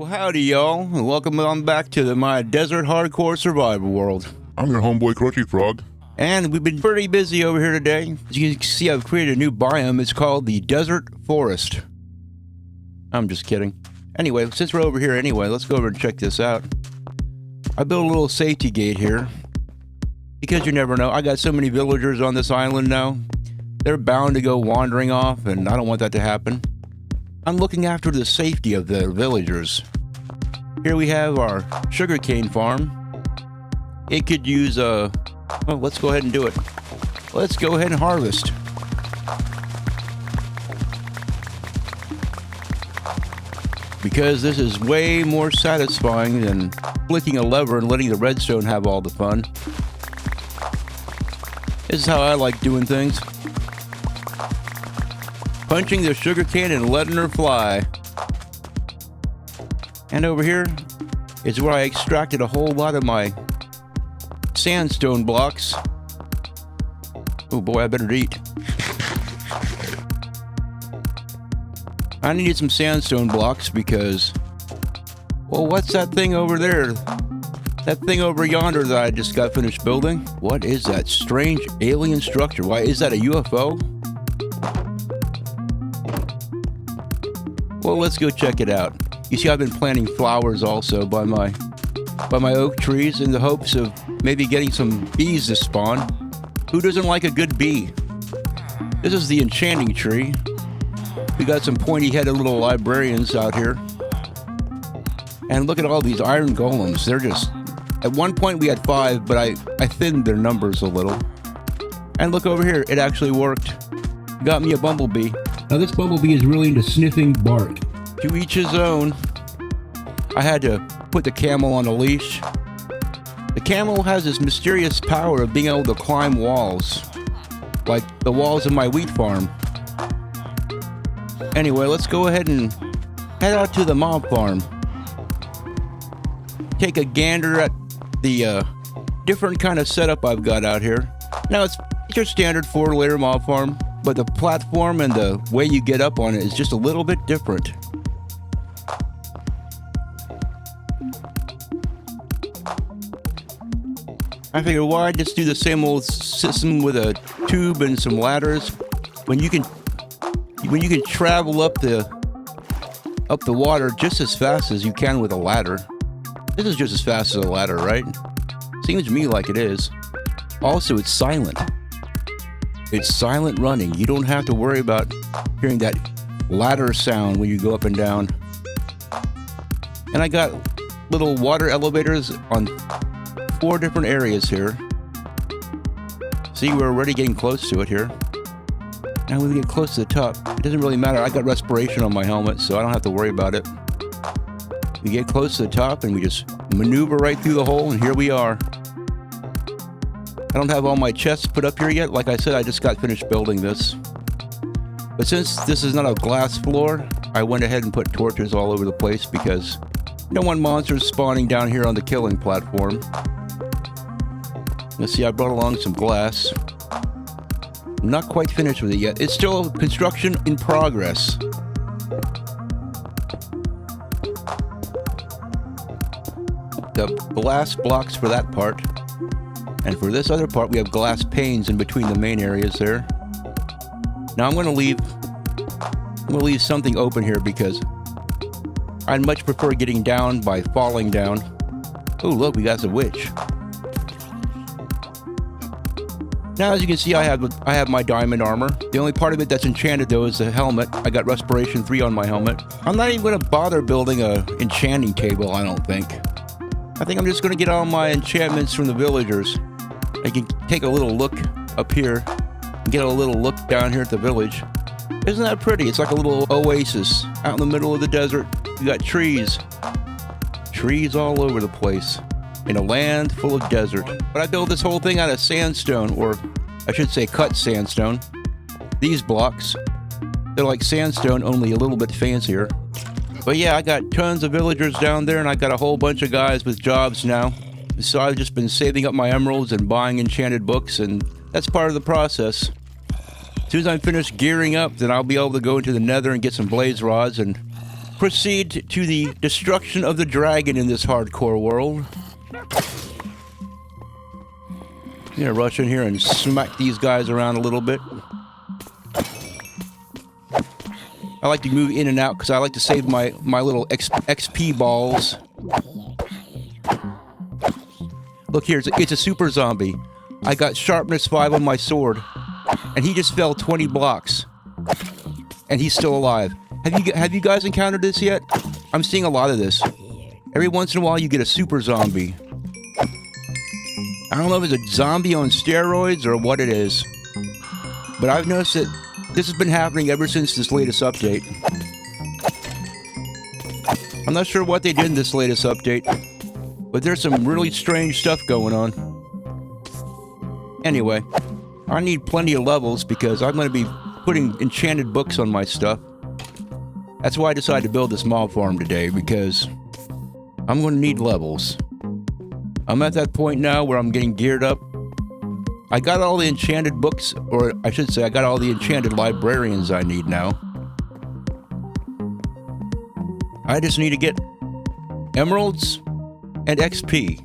Well, howdy, y'all, and welcome on back to my desert hardcore survival world. I'm your homeboy Crunchy Frog. And we've been pretty busy over here today. As you can see, I've created a new biome. It's called the Desert Forest. I'm just kidding. Anyway, since we're over here anyway, let's go over and check this out. I built a little safety gate here, because you never know. I got so many villagers on this island now. They're bound to go wandering off, and I don't want that to happen. I'm looking after the safety of the villagers. Here we have our sugarcane farm. It could use well, let's go ahead and do it. Let's go ahead and harvest. Because this is way more satisfying than flicking a lever and letting the redstone have all the fun. This is how I like doing things. Punching the sugarcane and letting her fly. And over here is where I extracted a whole lot of my sandstone blocks. Oh boy, I better eat. I needed some sandstone blocks because, well, what's that thing over there? That thing over yonder that I just got finished building? What is that strange alien structure? Why, is that a UFO? Well, let's go check it out. You see, I've been planting flowers also by my oak trees in the hopes of maybe getting some bees to spawn. Who doesn't like a good bee? This is the enchanting tree. We got some pointy-headed little librarians out here. And look at all these iron golems. They're just... At one point we had 5, but I thinned their numbers a little. And look over here. It actually worked. Got me a bumblebee. Now this bumblebee is really into sniffing bark. To each his own. I had to put the camel on a leash. The camel has this mysterious power of being able to climb walls. Like the walls of my wheat farm. Anyway, let's go ahead and head out to the mob farm. Take a gander at the different kind of setup I've got out here. Now it's your standard 4-layer mob farm, but the platform and the way you get up on it is just a little bit different. I figured, why just do the same old system with a tube and some ladders when you can travel up the water just as fast as you can with a ladder. This is just as fast as a ladder, right? Seems to me like it is. Also, it's silent. It's silent running. You don't have to worry about hearing that ladder sound when you go up and down. And I got little water elevators on 4 different areas here. See, we're already getting close to it here. Now when we get close to the top, it doesn't really matter. I got respiration on my helmet, so I don't have to worry about it. We get close to the top and we just maneuver right through the hole, and here we are. I don't have all my chests put up here yet. Like I said, I just got finished building this. But since this is not a glass floor, I went ahead and put torches all over the place because no one monsters spawning down here on the killing platform. Let's see, I brought along some glass. I'm not quite finished with it yet. It's still construction in progress. The glass blocks for that part. And for this other part, we have glass panes in between the main areas there. Now I'm going to leave something open here because I'd much prefer getting down by falling down. Oh, look, we got a witch. Now, as you can see, I have my diamond armor. The only part of it that's enchanted, though, is the helmet. I got respiration 3 on my helmet. I'm not even going to bother building a enchanting table, I don't think. I think I'm just going to get all my enchantments from the villagers. I can take a little look up here and get a little look down here at the village. Isn't that pretty? It's like a little oasis out in the middle of the desert. You got trees. Trees all over the place. In a land full of desert. But I built this whole thing out of sandstone, or I should say cut sandstone. These blocks, they're like sandstone, only a little bit fancier. But yeah, I got tons of villagers down there, and I got a whole bunch of guys with jobs now. So I've just been saving up my emeralds and buying enchanted books, and that's part of the process. As soon as I'm finished gearing up, then I'll be able to go into the nether and get some blaze rods and proceed to the destruction of the dragon in this hardcore world. I'm gonna rush in here and smack these guys around a little bit. I like to move in and out because I like to save my little XP balls. Look here, it's a super zombie. I got sharpness 5 on my sword, and he just fell 20 blocks, and he's still alive. Have you guys encountered this yet? I'm seeing a lot of this. Every once in a while, you get a super zombie. I don't know if it's a zombie on steroids or what it is, but I've noticed that this has been happening ever since this latest update. I'm not sure what they did in this latest update, but there's some really strange stuff going on. Anyway, I need plenty of levels because I'm going to be putting enchanted books on my stuff. That's why I decided to build this mob farm today, because I'm going to need levels. I'm at that point now where I'm getting geared up. I got all the enchanted books, or I should say I got all the enchanted librarians I need now. I just need to get emeralds and XP.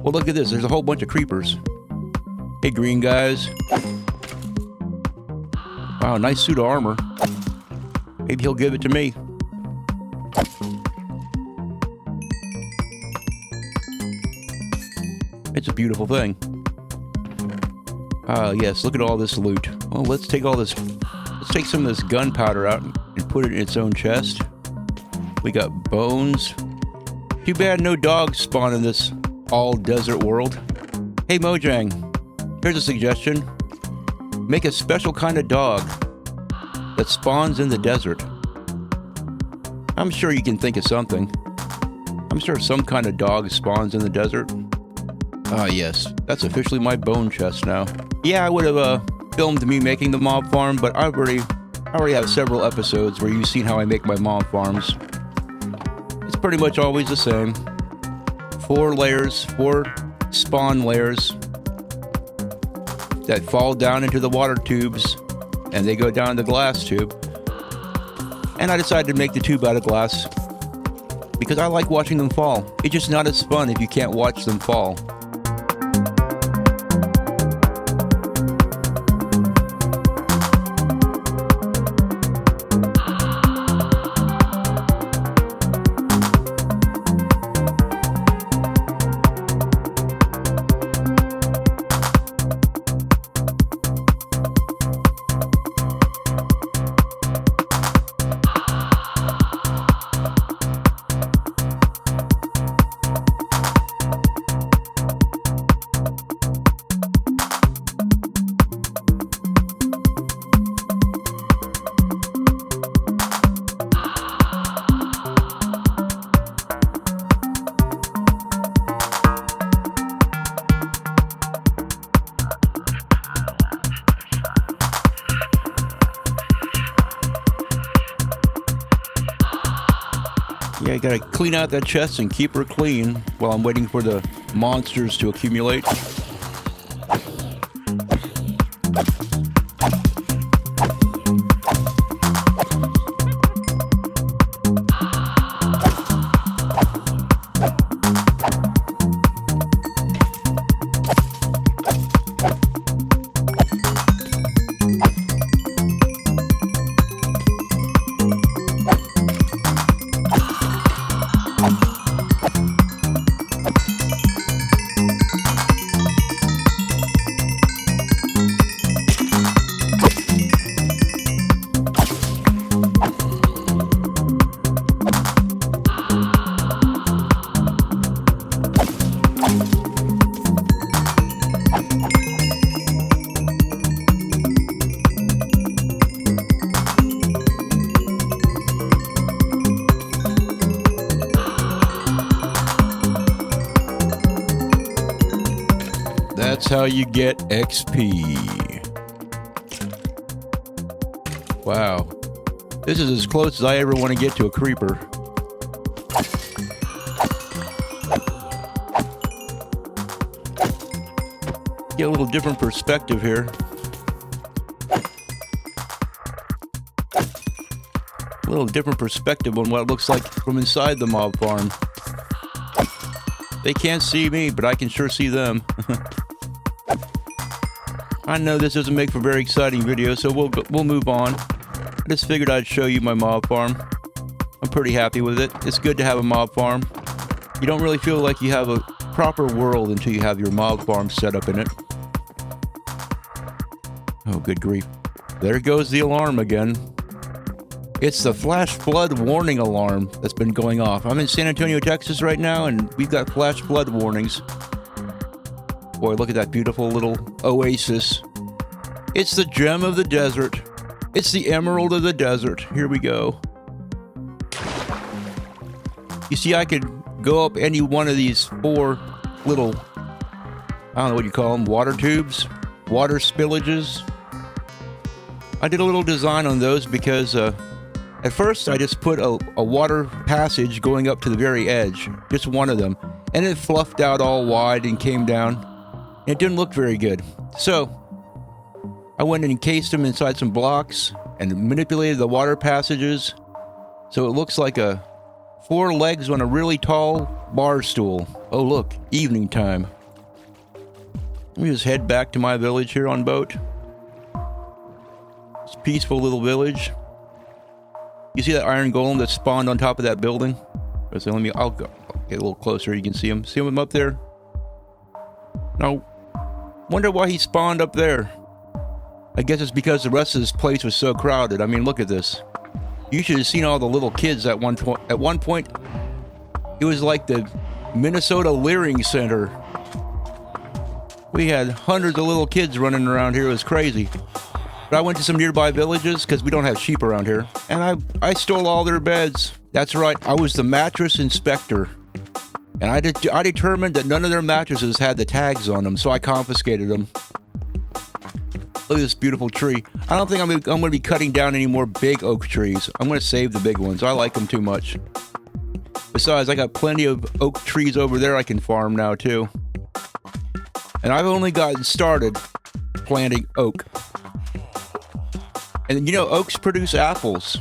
Well, look at this. There's a whole bunch of creepers. Hey, green guys. Wow, nice suit of armor. Maybe he'll give it to me. It's a beautiful thing. Yes, look at all this loot. Well, let's take all this... Let's take some of this gunpowder out and put it in its own chest. We got bones. Too bad no dogs spawn in this all-desert world. Hey, Mojang, here's a suggestion. Make a special kind of dog that spawns in the desert. I'm sure you can think of something. I'm sure some kind of dog spawns in the desert. Ah, yes. That's officially my bone chest now. Yeah, I would have filmed me making the mob farm, but I already have several episodes where you've seen how I make my mob farms. It's pretty much always the same. 4 layers, 4 spawn layers that fall down into the water tubes, and they go down the glass tube. And I decided to make the tube out of glass because I like watching them fall. It's just not as fun if you can't watch them fall. Yeah, you gotta clean out that chest and keep her clean while I'm waiting for the monsters to accumulate. That's how you get XP. Wow. This is as close as I ever want to get to a creeper. Get a little different perspective here. little different perspective on what it looks like from inside the mob farm. They can't see me, but I can sure see them. I know this doesn't make for a very exciting video, so we'll move on. I just figured I'd show you my mob farm. I'm pretty happy with it. It's good to have a mob farm. You don't really feel like you have a proper world until you have your mob farm set up in it. Oh, good grief. There goes the alarm again. It's the flash flood warning alarm that's been going off. I'm in San Antonio, Texas right now, and we've got flash flood warnings. Boy, look at that beautiful little oasis. It's the gem of the desert. It's the emerald of the desert. Here we go. You see, I could go up any one of these 4 little, I don't know what you call them, water tubes, water spillages. I did a little design on those because at first I just put a water passage going up to the very edge, just one of them, and it fluffed out all wide and came down. It didn't look very good. So I went and encased them inside some blocks and manipulated the water passages so it looks like 4 legs on a really tall bar stool. Oh look, evening time. Let me just head back to my village here on boat. It's a peaceful little village. You see that iron golem that spawned on top of that building? So I'll get a little closer. You can see him. See him up there? No. Wonder why he spawned up there. I guess it's because the rest of this place was so crowded. I mean, look at this. You should have seen all the little kids at one point. It was like the Minnesota Leering Center. We had hundreds of little kids running around here. It was crazy. But I went to some nearby villages because we don't have sheep around here, and I stole all their beds. That's right, I was the mattress inspector. And I determined that none of their mattresses had the tags on them, so I confiscated them. Look at this beautiful tree. I don't think I'm going to be cutting down any more big oak trees. I'm going to save the big ones. I like them too much. Besides, I got plenty of oak trees over there I can farm now too. And I've only gotten started planting oak. And you know, oaks produce apples.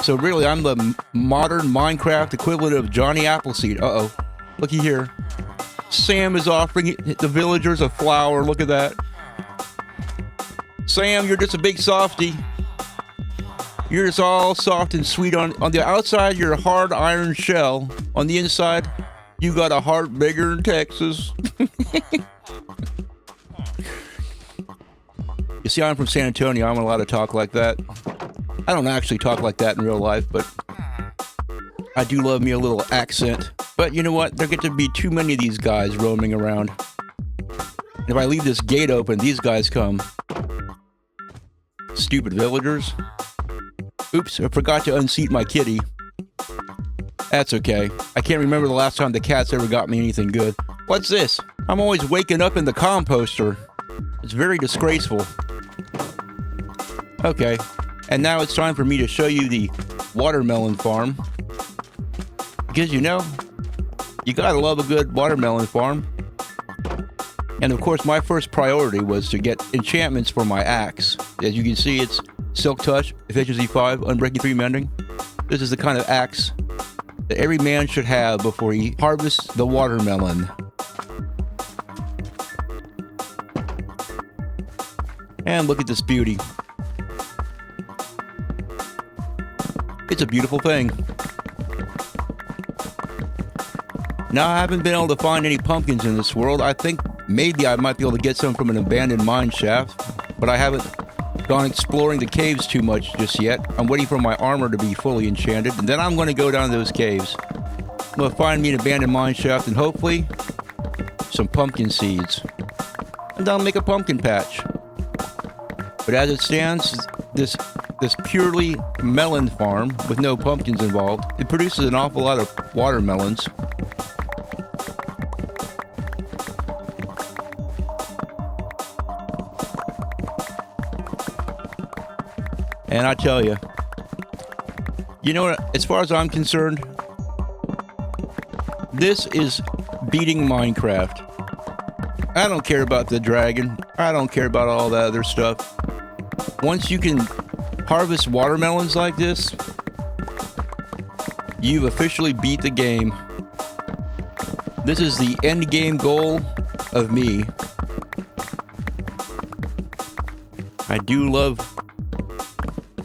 So really, I'm the modern Minecraft equivalent of Johnny Appleseed. Uh-oh. Looky here. Sam is offering the villagers a flower. Look at that. Sam, you're just a big softy. You're just all soft and sweet. On the outside, you're a hard iron shell. On the inside, you got a heart bigger than Texas. You see, I'm from San Antonio. I'm allowed to talk like that. I don't actually talk like that in real life, but I do love me a little accent. But you know what? There get to be too many of these guys roaming around. If I leave this gate open, these guys come. Stupid villagers. Oops, I forgot to unseat my kitty. That's okay. I can't remember the last time the cats ever got me anything good. What's this? I'm always waking up in the composter. It's very disgraceful. Okay, and now it's time for me to show you the watermelon farm. Because you know, you gotta love a good watermelon farm. And of course, my first priority was to get enchantments for my axe. As you can see, it's Silk Touch, Efficiency 5, Unbreaking 3 Mending. This is the kind of axe that every man should have before he harvests the watermelon. And look at this beauty. It's a beautiful thing. Now, I haven't been able to find any pumpkins in this world. I think maybe I might be able to get some from an abandoned mine shaft, but I haven't gone exploring the caves too much just yet. I'm waiting for my armor to be fully enchanted, and then I'm going to go down to those caves. I'm going to find me an abandoned mine shaft and hopefully some pumpkin seeds. And I'll make a pumpkin patch. But as it stands, this purely melon farm with no pumpkins involved, it produces an awful lot of watermelons. And I tell you, you know what, as far as I'm concerned, this is beating Minecraft. I don't care about the dragon. I don't care about all that other stuff. Once you can harvest watermelons like this, you've officially beat the game. This is the end game goal of me. I do love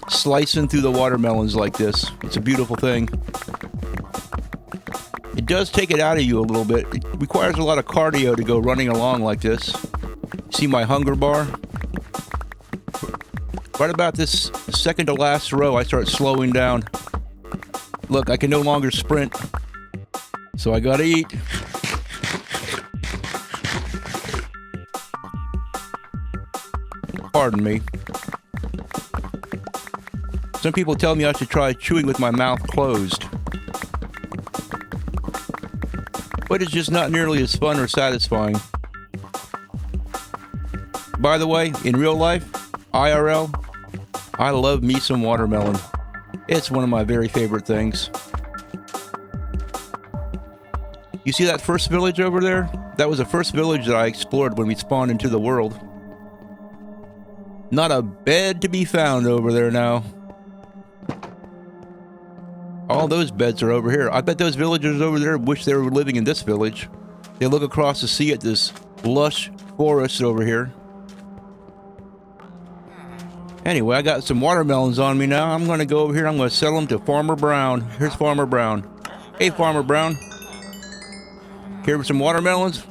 slicing through the watermelons like this. It's a beautiful thing. It does take it out of you a little bit. It requires a lot of cardio to go running along like this. See my hunger bar? Right about this second to last row, I start slowing down. Look, I can no longer sprint, so I gotta eat. Pardon me. Some people tell me I should try chewing with my mouth closed. But it's just not nearly as fun or satisfying. By the way, in real life, IRL, I love me some watermelon. It's one of my very favorite things. You see that first village over there? That was the first village that I explored when we spawned into the world. Not a bed to be found over there now. All those beds are over here. I bet those villagers over there wish they were living in this village. They look across the sea at this lush forest over here. Anyway, I got some watermelons on me now. I'm going to go over here. I'm going to sell them to Farmer Brown. Here's Farmer Brown. Hey, Farmer Brown. Care for some watermelons?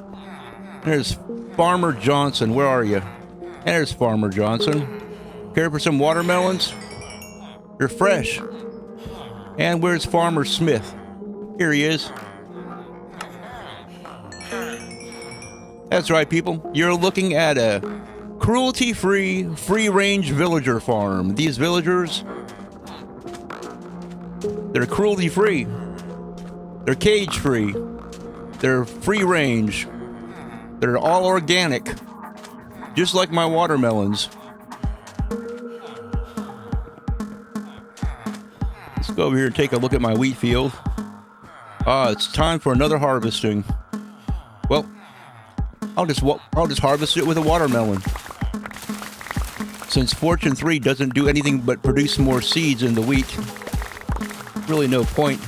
There's Farmer Johnson. Where are you? And there's Farmer Johnson. Care for some watermelons? They're fresh. And where's Farmer Smith? Here he is. That's right, people. You're looking at a cruelty-free, free-range villager farm. These villagers, they're cruelty-free. They're cage-free. They're free-range. They're all organic. Just like my watermelons. Let's go over here and take a look at my wheat field. It's time for another harvesting. Well, I'll just harvest it with a watermelon. Since Fortune 3 doesn't do anything but produce more seeds in the wheat, really no point.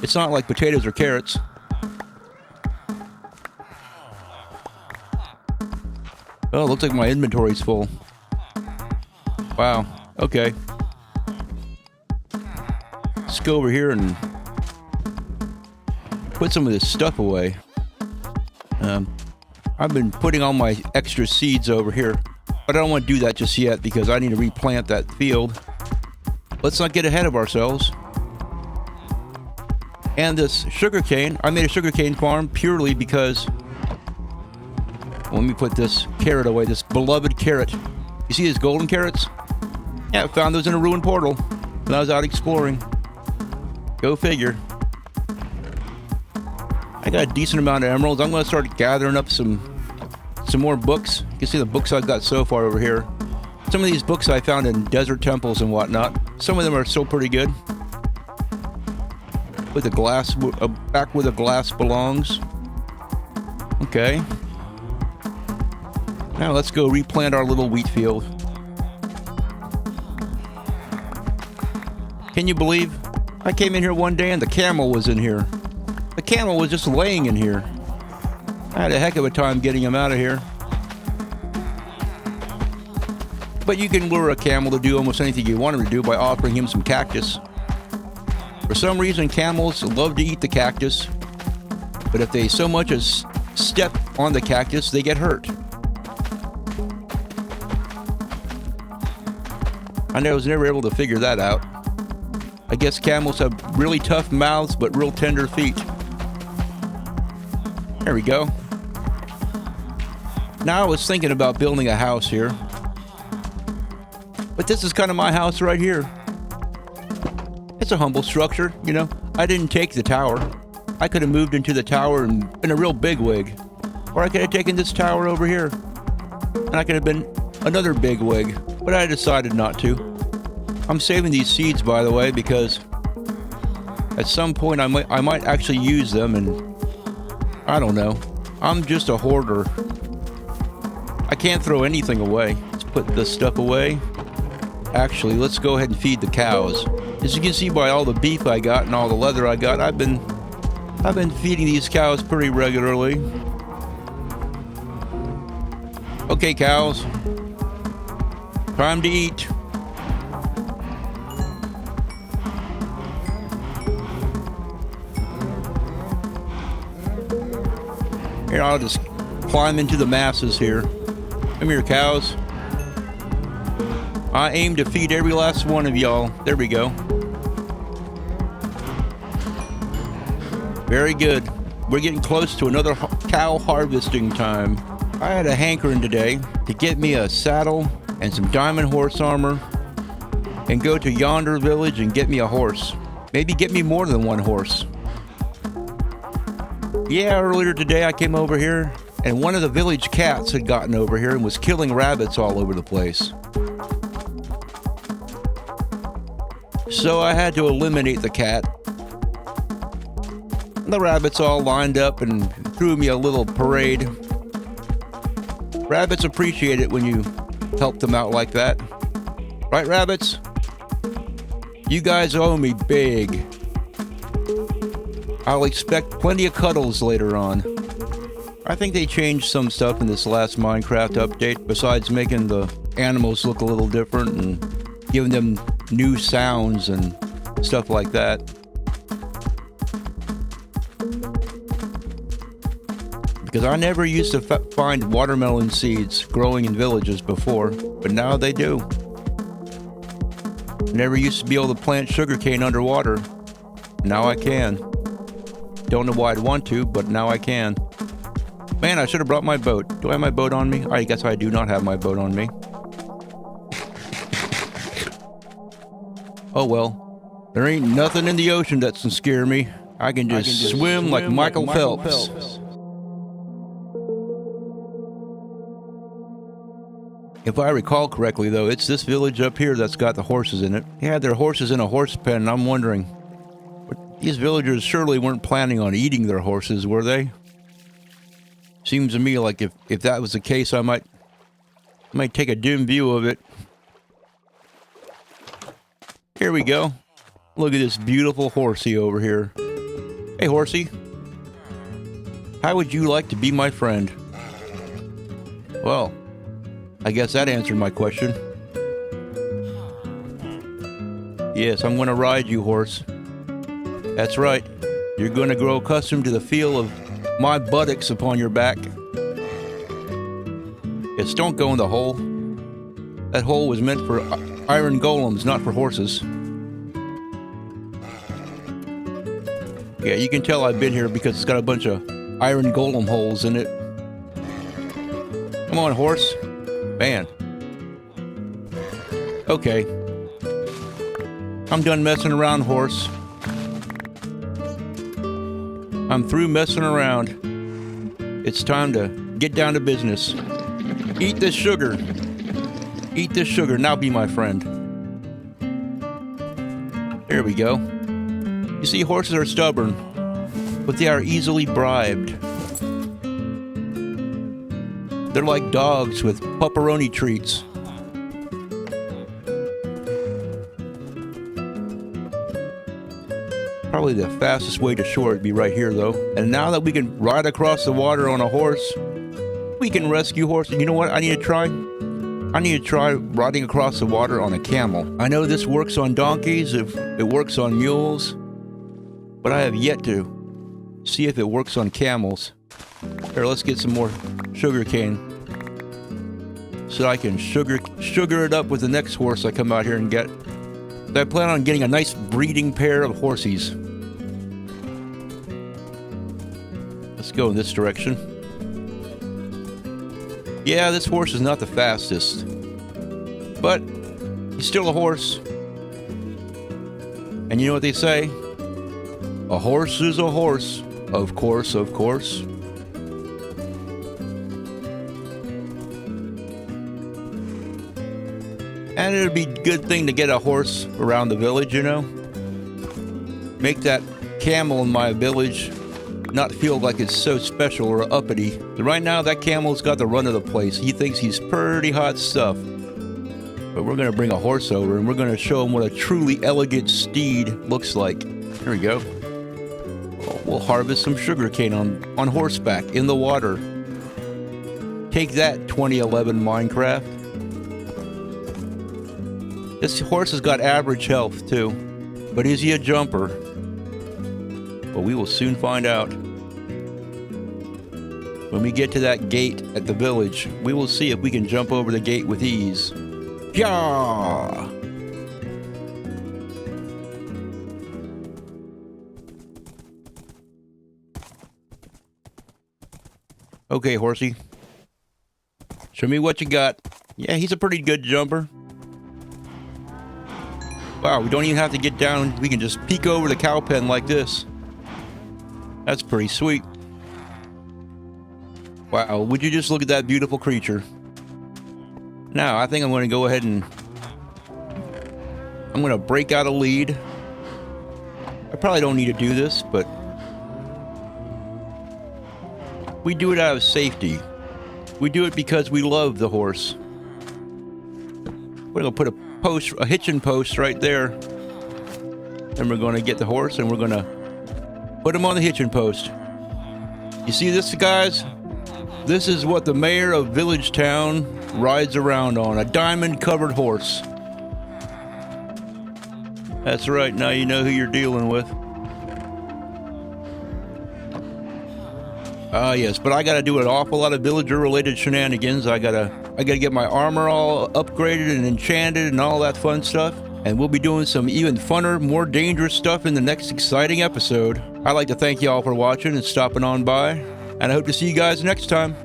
It's not like potatoes or carrots. Oh, looks like my inventory's full. Wow, okay. Let's go over here and put some of this stuff away. I've been putting all my extra seeds over here, but I don't want to do that just yet because I need to replant that field. Let's not get ahead of ourselves. And this sugarcane, I made a sugarcane farm purely because, let me put this carrot away, this beloved carrot. You see these golden carrots? Yeah, I found those in a ruined portal when I was out exploring. Go figure. I got a decent amount of emeralds. I'm going to start gathering up some more books. You can see the books I've got so far over here. Some of these books I found in desert temples and whatnot. Some of them are still pretty good. With a glass, back where the glass belongs. Okay. Now let's go replant our little wheat field. Can you believe? I came in here one day and the camel was in here. The camel was just laying in here. I had a heck of a time getting him out of here. But you can lure a camel to do almost anything you want him to do by offering him some cactus. For some reason, camels love to eat the cactus, but if they so much as step on the cactus, they get hurt. I was never able to figure that out. I guess camels have really tough mouths, but real tender feet. There we go. Now I was thinking about building a house here. But this is kind of my house right here. It's a humble structure, you know. I didn't take the tower. I could have moved into the tower in a real big wig. Or I could have taken this tower over here. And I could have been another big wig. But I decided not to. I'm saving these seeds, by the way, because at some point I might actually use them, and I don't know. I'm just a hoarder. I can't throw anything away. Let's put this stuff away. Actually, let's go ahead and feed the cows. As you can see by all the beef I got and all the leather I got, I've been feeding these cows pretty regularly. Okay, cows. Time to eat. Here, I'll just climb into the masses here. Come here, cows. I aim to feed every last one of y'all. There we go. Very good. We're getting close to another cow harvesting time. I had a hankering today to get me a saddle and some diamond horse armor and go to yonder village and get me a horse. Maybe get me more than one horse. Yeah, earlier today I came over here and one of the village cats had gotten over here and was killing rabbits all over the place. So I had to eliminate the cat. The rabbits all lined up and threw me a little parade. Rabbits appreciate it when you help them out like that. Right, rabbits? You guys owe me big. I'll expect plenty of cuddles later on. I think they changed some stuff in this last Minecraft update, besides making the animals look a little different and giving them new sounds and stuff like that. Because I never used to find watermelon seeds growing in villages before, but now they do. Never used to be able to plant sugarcane underwater. Now I can. Don't know why I'd want to, but now I can. Man, I should have brought my boat. Do I have my boat on me? I guess I do not have my boat on me. Oh well. There ain't nothing in the ocean that can scare me. I can just swim like Michael Phelps. If I recall correctly, though, it's this village up here that's got the horses in it. They had their horses in a horse pen, and I'm wondering, these villagers surely weren't planning on eating their horses, were they? Seems to me like if that was the case, I might take a dim view of it. Here we go. Look at this beautiful horsey over here. Hey, horsey. How would you like to be my friend? Well, I guess that answered my question. Yes, I'm going to ride you, horse. That's right. You're going to grow accustomed to the feel of my buttocks upon your back. Yes, don't go in the hole. That hole was meant for iron golems, not for horses. Yeah, you can tell I've been here because it's got a bunch of iron golem holes in it. Come on, horse. Man. Okay. I'm done messing around, horse. I'm through messing around. It's time to get down to business. Eat this sugar. Eat this sugar. Now be my friend. There we go. You see, horses are stubborn, but they are easily bribed. They're like dogs with pepperoni treats. Probably the fastest way to shore would be right here, though. And now that we can ride across the water on a horse, we can rescue horses. You know what I need to try? I need to try riding across the water on a camel. I know this works on donkeys, if it works on mules, but I have yet to see if it works on camels. Here, let's get some more sugar cane so I can sugar it up with the next horse I come out here and get. I plan on getting a nice breeding pair of horsies. Let's go in this direction. Yeah, this horse is not the fastest, but he's still a horse. And you know what they say? A horse is a horse. Of course, of course. And it would be a good thing to get a horse around the village, you know? Make that camel in my village not feel like it's so special or uppity. Right now, that camel's got the run of the place. He thinks he's pretty hot stuff. But we're going to bring a horse over and we're going to show him what a truly elegant steed looks like. Here we go. We'll harvest some sugarcane on horseback in the water. Take that, 2011 Minecraft. This horse has got average health too. But is he a jumper? Well, we will soon find out. When we get to that gate at the village, we will see if we can jump over the gate with ease. Yeah! Okay, horsey. Show me what you got. Yeah, he's a pretty good jumper. Wow, we don't even have to get down. We can just peek over the cow pen like this. That's pretty sweet. Wow, would you just look at that beautiful creature? Now, I think I'm going to go ahead and I'm going to break out a lead. I probably don't need to do this, but we do it out of safety. We do it because we love the horse. We're going to put a hitching post right there. And we're going to get the horse and we're going to put him on the hitching post. You see this, guys? This is what the mayor of Village Town rides around on, a diamond-covered horse. That's right, now you know who you're dealing with. Yes, but I gotta do an awful lot of villager-related shenanigans. I gotta get my armor all upgraded and enchanted and all that fun stuff. And we'll be doing some even funner, more dangerous stuff in the next exciting episode. I'd like to thank you all for watching and stopping on by. And I hope to see you guys next time.